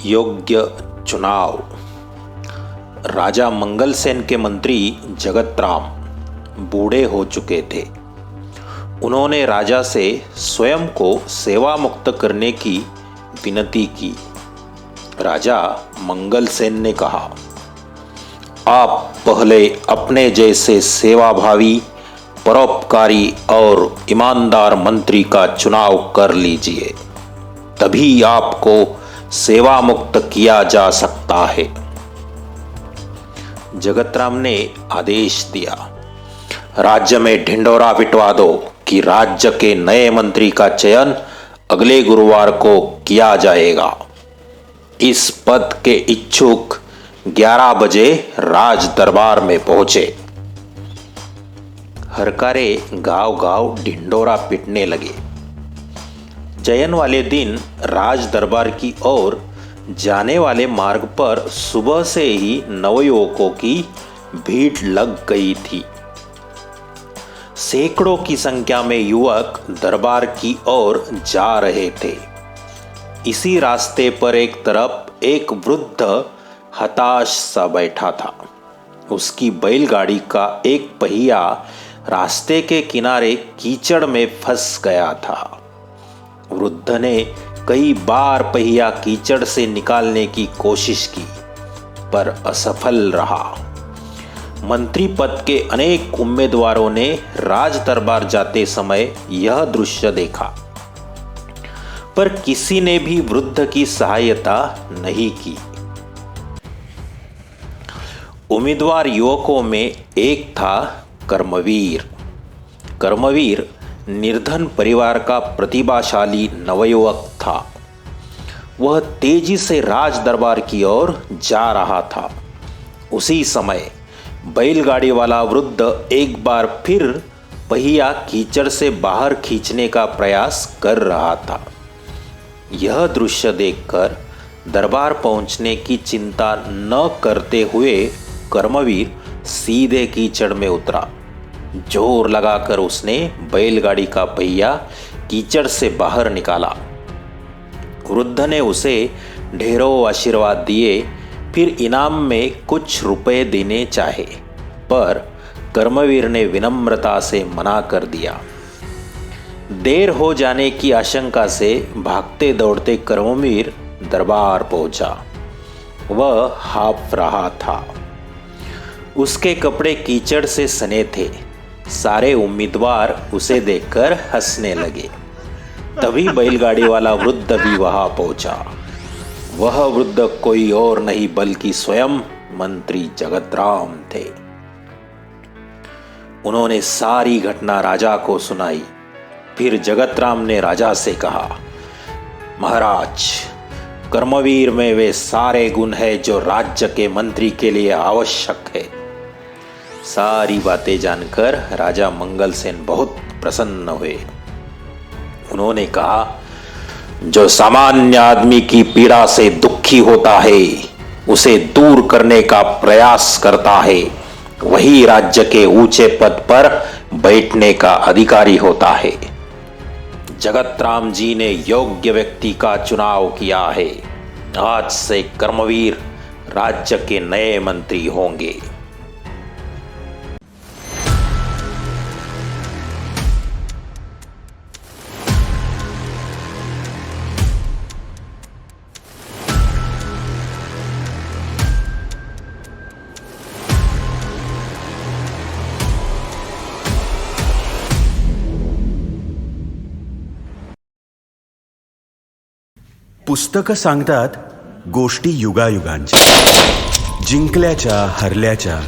योग्य चुनाव। राजा मंगलसेन के मंत्री जगतराम बूढ़े हो चुके थे। उन्होंने राजा से स्वयं को सेवा मुक्त करने की विनती की। राजा मंगलसेन ने कहा, आप पहले अपने जैसे सेवाभावी, परोपकारी और ईमानदार मंत्री का चुनाव कर लीजिए, तभी आपको सेवा मुक्त किया जा सकता है। जगतराम ने आदेश दिया, राज्य में ढिंढोरा पिटवा दो कि राज्य के नए मंत्री का चयन अगले गुरुवार को किया जाएगा। इस पद के इच्छुक 11 बजे राज दरबार में पहुंचे। हरकारे गांव-गांव ढिंढोरा पिटने लगे। चयन वाले दिन राज दरबार की ओर जाने वाले मार्ग पर सुबह से ही नवयुवकों की भीड़ लग गई थी। सैकड़ों की संख्या में युवक दरबार की ओर जा रहे थे। इसी रास्ते पर एक तरफ एक वृद्ध हताश सा बैठा था। उसकी बैलगाड़ी का एक पहिया रास्ते के किनारे कीचड़ में फंस गया था। वृद्ध ने कई बार पहिया कीचड़ से निकालने की कोशिश की, पर असफल रहा। मंत्री पद के अनेक उम्मीदवारों ने राज दरबार जाते समय यह दृश्य देखा, पर किसी ने भी वृद्ध की सहायता नहीं की। उम्मीदवार युवकों में एक था कर्मवीर। कर्मवीर निर्धन परिवार का प्रतिभाशाली नवयुवक था। वह तेजी से राज दरबार की ओर जा रहा था। उसी समय बैलगाड़ी वाला वृद्ध एक बार फिर पहिया कीचड़ से बाहर खींचने का प्रयास कर रहा था। यह दृश्य देखकर दरबार पहुंचने की चिंता न करते हुए कर्मवीर सीधे कीचड़ में उतरा। जोर लगाकर उसने बैलगाड़ी का पहिया कीचड़ से बाहर निकाला। वृद्ध ने उसे ढेरों आशीर्वाद दिए, फिर इनाम में कुछ रुपए देने चाहे, पर कर्मवीर ने विनम्रता से मना कर दिया। देर हो जाने की आशंका से भागते दौड़ते कर्मवीर दरबार पहुंचा। वह हाफ रहा था। उसके कपड़े कीचड़ से सने थे। सारे उम्मीदवार उसे देखकर हंसने लगे। तभी बैलगाड़ी वाला वृद्ध भी वहां पहुंचा। वह वृद्ध कोई और नहीं बल्कि स्वयं मंत्री जगतराम थे। उन्होंने सारी घटना राजा को सुनाई। फिर जगतराम ने राजा से कहा, महाराज, कर्मवीर में वे सारे गुण हैं जो राज्य के मंत्री के लिए आवश्यक है। सारी बातें जानकर राजा मंगलसेन बहुत प्रसन्न हुए। उन्होंने कहा, जो सामान्य आदमी की पीड़ा से दुखी होता है, उसे दूर करने का प्रयास करता है, वही राज्य के ऊंचे पद पर बैठने का अधिकारी होता है। जगतराम जी ने योग्य व्यक्ति का चुनाव किया है। आज से कर्मवीर राज्य के नए मंत्री होंगे। पुस्तकं सांगतात गोष्टी युगायुगांच्या, जिंकल्याच्या हरल्याच्या,